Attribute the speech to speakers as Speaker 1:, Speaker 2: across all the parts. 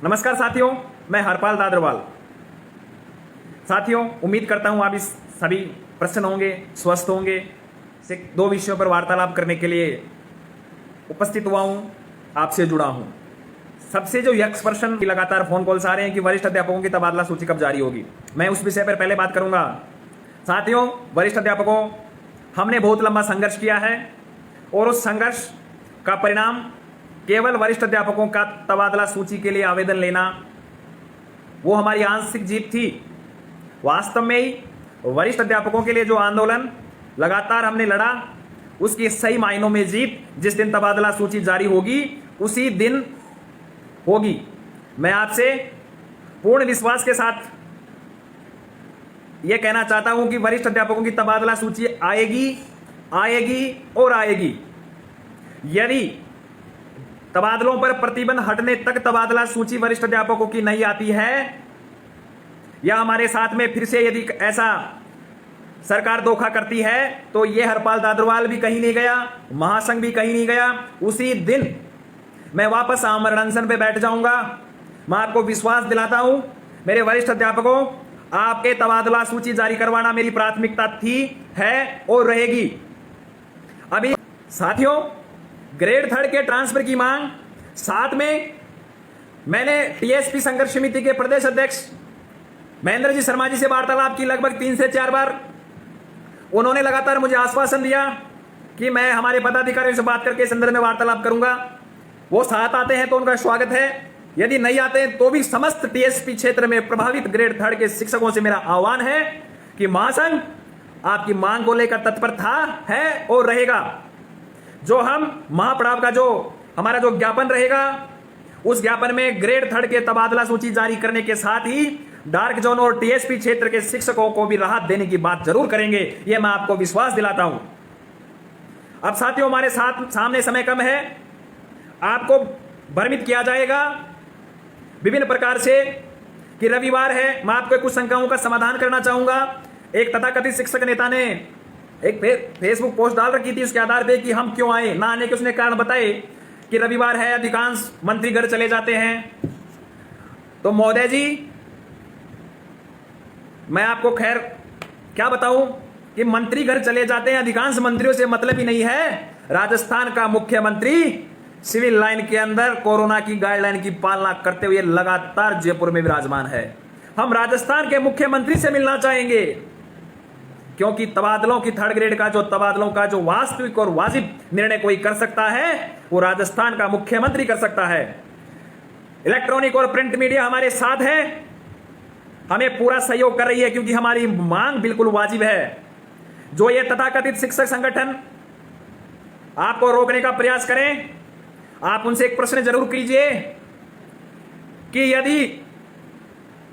Speaker 1: नमस्कार साथियों, मैं हरपाल दादरवाल। साथियों, उम्मीद करता हूं आप इस सभी प्रसन्न होंगे, स्वस्थ होंगे। से दो विषयों पर वार्तालाप करने के लिए उपस्थित हुआ हूं, आपसे जुड़ा हूं। सबसे जो यक्ष प्रश्न की लगातार फोन कॉल्स आ रहे हैं कि वरिष्ठ अध्यापकों की तबादला सूची कब जारी होगी, मैं उस विषय पर पहले बात करूंगा। साथियों, वरिष्ठ अध्यापकों, हमने बहुत लंबा संघर्ष किया है और उस संघर्ष का परिणाम केवल वरिष्ठ अध्यापकों का तबादला सूची के लिए आवेदन लेना, वो हमारी आंशिक जीत थी। वास्तव में ही वरिष्ठ अध्यापकों के लिए जो आंदोलन लगातार हमने लड़ा, उसकी सही मायनों में जीत जिस दिन तबादला सूची जारी होगी उसी दिन होगी। मैं आपसे पूर्ण विश्वास के साथ यह कहना चाहता हूं कि वरिष्ठ अध्यापकों की तबादला सूची आएगी, आएगी और आएगी। यदि तबादलों पर प्रतिबंध हटने तक तबादला सूची वरिष्ठ अध्यापकों की नहीं आती है, या हमारे साथ में फिर से यदि ऐसा सरकार धोखा करती है, तो यह हरपाल दादरवाल भी कहीं नहीं गया, महासंघ भी कहीं नहीं गया। उसी दिन मैं वापस आमरण अनशन पे बैठ जाऊंगा। मैं आपको विश्वास दिलाता हूं, मेरे वरिष्ठ अध्यापकों, आपके तबादला सूची जारी करवाना मेरी प्राथमिकता थी, है और रहेगी। अभी साथियों, ग्रेड 3 के ट्रांसफर की मांग, साथ में मैंने टीएसपी संघर्ष समिति के प्रदेश अध्यक्ष महेंद्र जी शर्मा जी से वार्तालाप की लगभग 3 से 4 बार। उन्होंने लगातार मुझे आश्वासन दिया कि मैं हमारे पदाधिकारियों से बात करके इस संदर्भ में वार्तालाप करूंगा। वो साथ आते हैं तो उनका स्वागत है, यदि नहीं आते हैं तो भी समस्त टीएसपी क्षेत्र में प्रभावित ग्रेड 3 के शिक्षकों से मेरा आह्वान है कि महासंघ आपकी मांग को लेकर तत्पर था, है और रहेगा। जो हम महापड़ाव का जो हमारा जो ज्ञापन रहेगा, उस ज्ञापन में ग्रेड 3 के तबादला सूची जारी करने के साथ ही डार्क जोन और टीएसपी क्षेत्र के शिक्षकों को भी राहत देने की बात जरूर करेंगे, यह मैं आपको विश्वास दिलाता हूं। अब साथियों, हमारे साथ सामने समय कम है, आपको भ्रमित किया जाएगा विभिन्न प्रकार से कि रविवार है। मैं आपको कुछ शंकाओं का समाधान करना चाहूंगा। एक तथाकथित शिक्षक नेता ने एक फेसबुक पोस्ट डाल रखी थी, उसके आधार पे कि हम क्यों आए, ना आने के उसने कारण बताए कि रविवार है, अधिकांश मंत्री घर चले जाते हैं। तो महोदय जी, मैं आपको खैर क्या बताऊं कि मंत्री घर चले जाते हैं, अधिकांश मंत्रियों से मतलब ही नहीं है। राजस्थान का मुख्यमंत्री सिविल लाइन के अंदर कोरोना की गाइडलाइन की पालना करते हुए लगातार जयपुर में विराजमान है। हम राजस्थान के मुख्यमंत्री से मिलना चाहेंगे, क्योंकि तबादलों की 3rd ग्रेड का जो तबादलों का जो वास्तविक और वाजिब निर्णय कोई कर सकता है, वो राजस्थान का मुख्यमंत्री कर सकता है। इलेक्ट्रॉनिक और प्रिंट मीडिया हमारे साथ है, हमें पूरा सहयोग कर रही है, क्योंकि हमारी मांग बिल्कुल वाजिब है। जो ये तथाकथित शिक्षक संगठन आपको रोकने का प्रयास करें, आप उनसे एक प्रश्न जरूर कीजिए कि यदि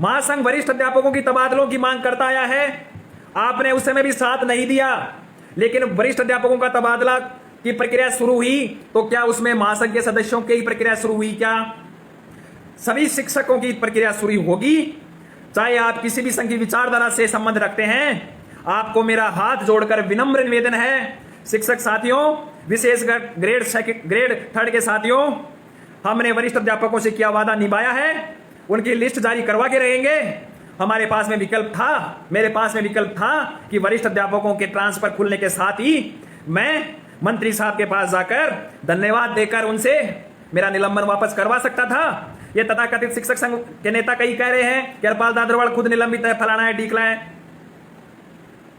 Speaker 1: महासंघ वरिष्ठ अध्यापकों की तबादलों की मांग करता आया है, आपने उस समय भी साथ नहीं दिया, लेकिन वरिष्ठ अध्यापकों का तबादला की प्रक्रिया शुरू हुई, तो क्या उसमें महासंघ के सदस्यों की प्रक्रिया शुरू हुई? क्या सभी शिक्षकों की प्रक्रिया शुरू होगी? चाहे आप किसी भी संघ की विचारधारा से संबंध रखते हैं, आपको मेरा हाथ जोड़कर विनम्र निवेदन है, शिक्षक साथियों, विशेषकर ग्रेड 3 के साथियों, हमने वरिष्ठ अध्यापकों से क्या वादा निभाया है, उनकी लिस्ट जारी करवा के रहेंगे। हमारे पास में विकल्प था, मेरे पास में विकल्प था कि वरिष्ठ अध्यापकों के ट्रांसफर खुलने के साथ ही मैं मंत्री साहब के पास जाकर धन्यवाद देकर उनसे मेरा निलंबन वापस करवा सकता था। ये तथाकथित शिक्षक संघ के नेता कई कह रहे हैं कि हरपाल दादरवाल खुद निलंबित है, फलाना है, ढीकला है।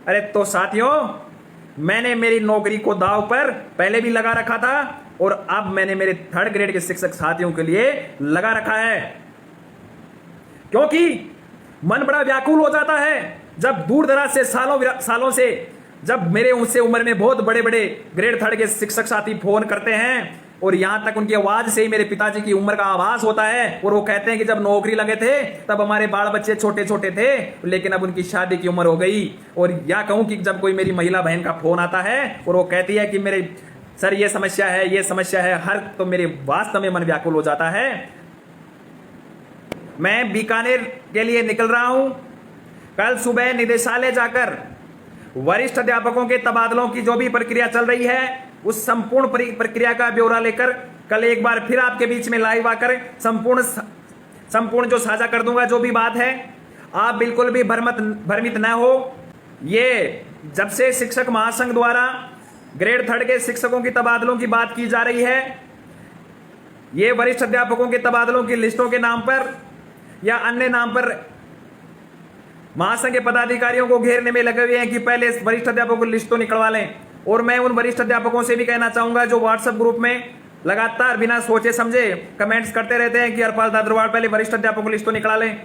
Speaker 1: अरे तो साथियों, मैंने मेरी नौकरी को दांव पर पहले भी लगा रखा था और अब मैंने मेरे 3rd ग्रेड के शिक्षक साथियों के लिए लगा रखा है, क्योंकि मन बड़ा व्याकुल हो जाता है जब दूर दराज से सालों से जब मेरे उससे उम्र में बहुत बड़े बड़े ग्रेड 3 के शिक्षक साथी फोन करते हैं और यहां तक उनकी आवाज से ही मेरे पिताजी की उम्र का आभास होता है, और वो कहते हैं कि जब नौकरी लगे थे तब हमारे बाल बच्चे छोटे छोटे थे, लेकिन अब उनकी शादी की उम्र हो गई। और या कहूं कि जब कोई मेरी महिला बहन का फोन आता है और वो कहती है कि मेरे सर ये समस्या है, ये समस्या है, हर तो मेरे वास्तव में मन व्याकुल हो जाता है। मैं बीकानेर के लिए निकल रहा हूं। कल सुबह निदेशालय जाकर वरिष्ठ अध्यापकों के तबादलों की जो भी प्रक्रिया चल रही है, उस संपूर्ण प्रक्रिया का ब्यौरा लेकर कल एक बार फिर आपके बीच में लाइव आकर संपूर्ण संपूर्ण जो साझा कर दूंगा जो भी बात है। आप बिल्कुल भी भ्रमित न हो। ये जब से शिक्षक महासंघ द्वारा ग्रेड 3 के शिक्षकों की तबादलों की बात की जा रही है, ये वरिष्ठ अध्यापकों के तबादलों की लिस्टों के नाम पर या अन्य नाम पर महासंघ के पदाधिकारियों को घेरने में लगे हुए हैं कि पहले वरिष्ठ अध्यापकों की लिस्ट तो निकलवा लें। और मैं उन वरिष्ठ अध्यापकों से भी कहना चाहूंगा जो व्हाट्सएप ग्रुप में लगातार बिना सोचे समझे कमेंट्स करते रहते हैं कि हरपाल दादरवाल पहले वरिष्ठ अध्यापकों की लिस्ट तो निकला लें।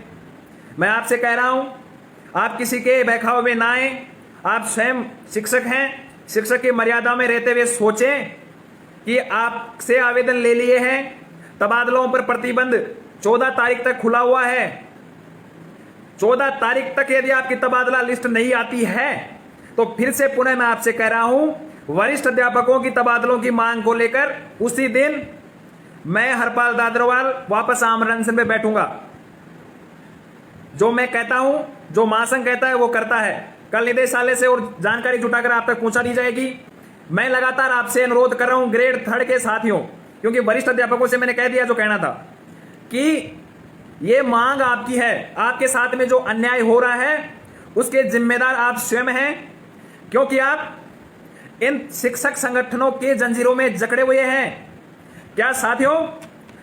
Speaker 1: मैं आपसे कह रहा हूं, आप किसी के बहकावे में ना आए। आप स्वयं शिक्षक हैं, शिक्षक की मर्यादा में रहते हुए सोचें कि आपसे आवेदन ले लिए हैं, तबादलों पर प्रतिबंध 14 तारीख तक खुला हुआ है। 14 तारीख तक यदि आपकी तबादला लिस्ट नहीं आती है तो फिर से पुनः मैं आपसे कह रहा हूं, वरिष्ठ अध्यापकों की तबादलों की मांग को लेकर उसी दिन मैं हरपाल दादरवाल वापस आमरण अनशन में बैठूंगा। जो मैं कहता हूं, जो महासंघ कहता है वो करता है। कल निदेशालय से और जानकारी जुटाकर आप तक पहुंचा दी जाएगी। मैं लगातार आपसे अनुरोध कर रहा हूं ग्रेड 3 के साथियों, क्योंकि वरिष्ठ अध्यापकों से मैंने कह दिया जो कहना था कि ये मांग आपकी है। आपके साथ में जो अन्याय हो रहा है उसके जिम्मेदार आप स्वयं हैं, क्योंकि आप इन शिक्षक संगठनों के जंजीरों में जकड़े हुए हैं। क्या साथियों,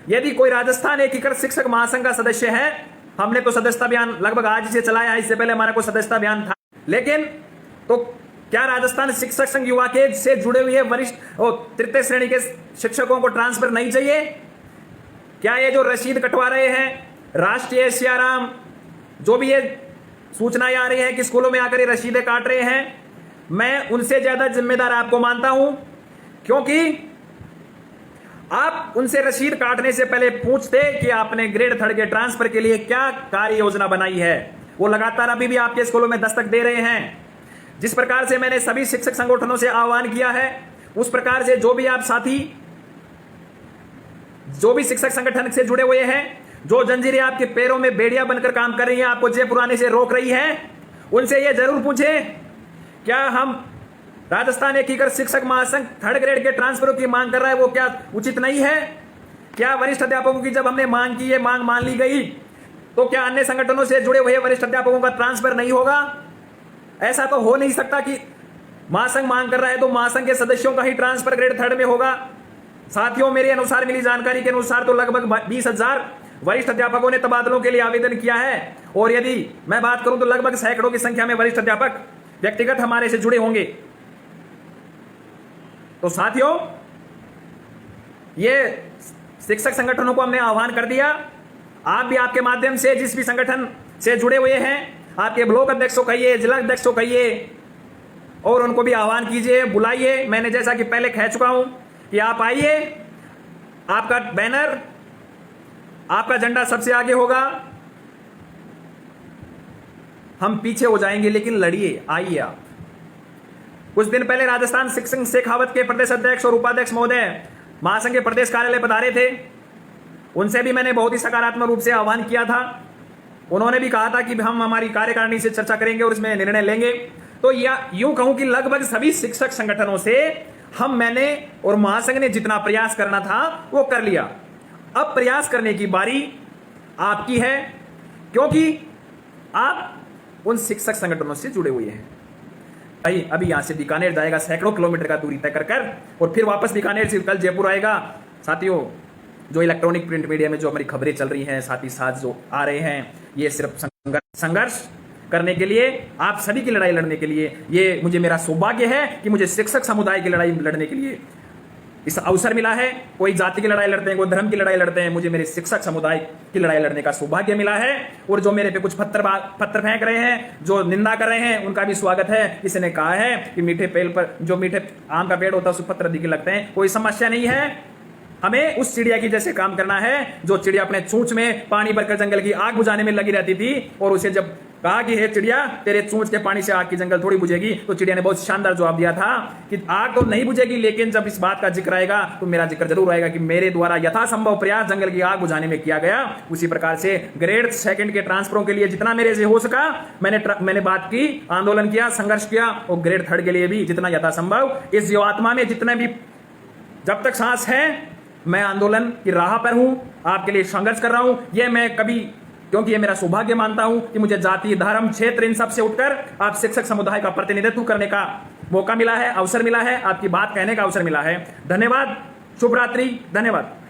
Speaker 1: यदि कोई राजस्थान एकीकृत शिक्षक महासंघ का सदस्य है, हमने तो सदस्यता अभियान लगभग आज से चलाया, इससे पहले हमारा कोई सदस्यता अभियान था, लेकिन तो क्या राजस्थान शिक्षक संघ युवा के से जुड़े हुए वरिष्ठ और तृतीय श्रेणी के शिक्षकों को ट्रांसफर नहीं चाहिए? क्या ये जो रसीद कटवा रहे हैं राष्ट्रीय सियाराम, जो भी ये सूचनाएं आ रही है कि स्कूलों में आकर ये रसीदें काट रहे हैं, मैं उनसे ज्यादा जिम्मेदार आपको मानता हूं, क्योंकि आप उनसे रसीद काटने से पहले पूछते कि आपने ग्रेड 3 के ट्रांसफर के लिए क्या कार्य योजना बनाई है। वो लगातार अभी भी आपके स्कूलों में दस्तक दे रहे हैं। जिस प्रकार से मैंने सभी शिक्षक संगठनों से आह्वान किया है, उस प्रकार से जो भी आप साथी, जो भी शिक्षक संगठन से जुड़े हुए हैं, जो जंजीरें आपके पैरों में बेड़ियां बनकर काम कर रही हैं, आपको जयपुर आने से रोक रही हैं, उनसे यह जरूर पूछें, क्या हम राजस्थान एकीकृत शिक्षक महासंघ 3rd ग्रेड के ट्रांसफरों की मांग कर रहा है वो क्या उचित नहीं है? क्या वरिष्ठ अध्यापकों की जब हमने मांग की, ये मांग मान ली गई, तो क्या अन्य संगठनों से जुड़े हुए वरिष्ठ अध्यापकों का ट्रांसफर नहीं होगा? ऐसा तो हो नहीं सकता कि महासंघ मांग कर रहा है तो महासंघ के सदस्यों का ही ट्रांसफर ग्रेड 3rd में होगा। साथियों, मेरे अनुसार मिली जानकारी के अनुसार तो लगभग 20,000 वरिष्ठ अध्यापकों ने तबादलों के लिए आवेदन किया है, और यदि मैं बात करूं तो लगभग सैकड़ों की संख्या में वरिष्ठ अध्यापक व्यक्तिगत हमारे से जुड़े होंगे। तो साथियों, ये शिक्षक संगठनों को हमने आह्वान कर दिया। आप भी आपके माध्यम से जिस भी संगठन से जुड़े हुए हैं, आपके ब्लॉक अध्यक्ष को कहिए, जिला अध्यक्ष को कहिए, और उनको भी आह्वान कीजिए, बुलाइए। मैंने जैसा कि पहले कह चुका हूं कि आप आइए, आपका बैनर, आपका झंडा सबसे आगे होगा, हम पीछे हो जाएंगे, लेकिन लड़िए, आइए आप। कुछ दिन पहले राजस्थान शिक्षक शेखावत के प्रदेश अध्यक्ष और उपाध्यक्ष महोदय महासंघ के प्रदेश कार्यालय पधारे थे। उनसे भी मैंने बहुत ही सकारात्मक रूप से आह्वान किया था। उन्होंने भी कहा था कि हम हमारी कार्यकारिणी से चर्चा करेंगे और इसमें निर्णय लेंगे। तो या यूं कहूं कि लगभग सभी शिक्षक संगठनों से मैंने और महासंघ ने जितना प्रयास करना था वो कर लिया। अब प्रयास करने की बारी आपकी है, क्योंकि आप उन शिक्षक संगठनों से जुड़े हुए हैं। भाई अभी यहां से बीकानेर जाएगा, सैकड़ों किलोमीटर का दूरी तय कर और फिर वापस बीकानेर से कल जयपुर आएगा। साथियों, जो इलेक्ट्रॉनिक प्रिंट मीडिया में जो हमारी खबरें चल रही हैं, साथ ही साथ जो आ रहे हैं, ये सिर्फ संघर्ष करने के लिए, आप सभी की लड़ाई लड़ने के लिए, ये मुझे मेरा सौभाग्य है कि मुझे शिक्षक समुदाय की लड़ाई लड़ने के लिए इस अवसर मिला है। कोई जाति की लड़ाई लड़ते हैं, कोई धर्म की लड़ाई लड़ते हैं, मुझे मेरे शिक्षक समुदाय की लड़ाई लड़ने का सौभाग्य मिला है। और जो मेरे पे कुछ पत्थर फेंक रहे हैं, जो निंदा कर रहे हैं, उनका भी स्वागत है। किसी ने कहा है कि मीठे पेड़ पर, जो मीठे आम का पेड़ होता है, उस पत्थर दिखे लगते हैं, कोई समस्या नहीं है। हमें उस चिड़िया की जैसे काम करना है जो चिड़िया अपने चूंच में पानी भरकर जंगल की आग बुझाने में लगी रहती थी, और उसे जब कहा कि हे चिड़िया, तेरे चूंच के पानी से आग की जंगल थोड़ी बुझेगी, तो चिड़िया ने बहुत शानदार जवाब दिया था कि आग तो नहीं बुझेगी, लेकिन जब इस बात का जिक्र आएगा तो मेरा जिक्र जरूर आएगा कि मेरे द्वारा यथासंभव प्रयास जंगल की आग बुझाने में किया गया। उसी प्रकार से ग्रेड 2 के ट्रांसफरों के लिए जितना मेरे से हो सका मैंने बात की, आंदोलन किया, संघर्ष किया, और ग्रेड 3 के लिए भी जितना यथासंभव इस जीवात्मा में जितने भी जब तक सांस है मैं आंदोलन की राह पर हूं, आपके लिए संघर्ष कर रहा हूं। यह मैं कभी, क्योंकि ये मेरा सौभाग्य मानता हूं कि मुझे जाति, धर्म, क्षेत्र, इन सब से उठकर आप शिक्षक समुदाय का प्रतिनिधित्व करने का मौका मिला है, अवसर मिला है, आपकी बात कहने का अवसर मिला है। धन्यवाद, शुभ रात्रि, धन्यवाद।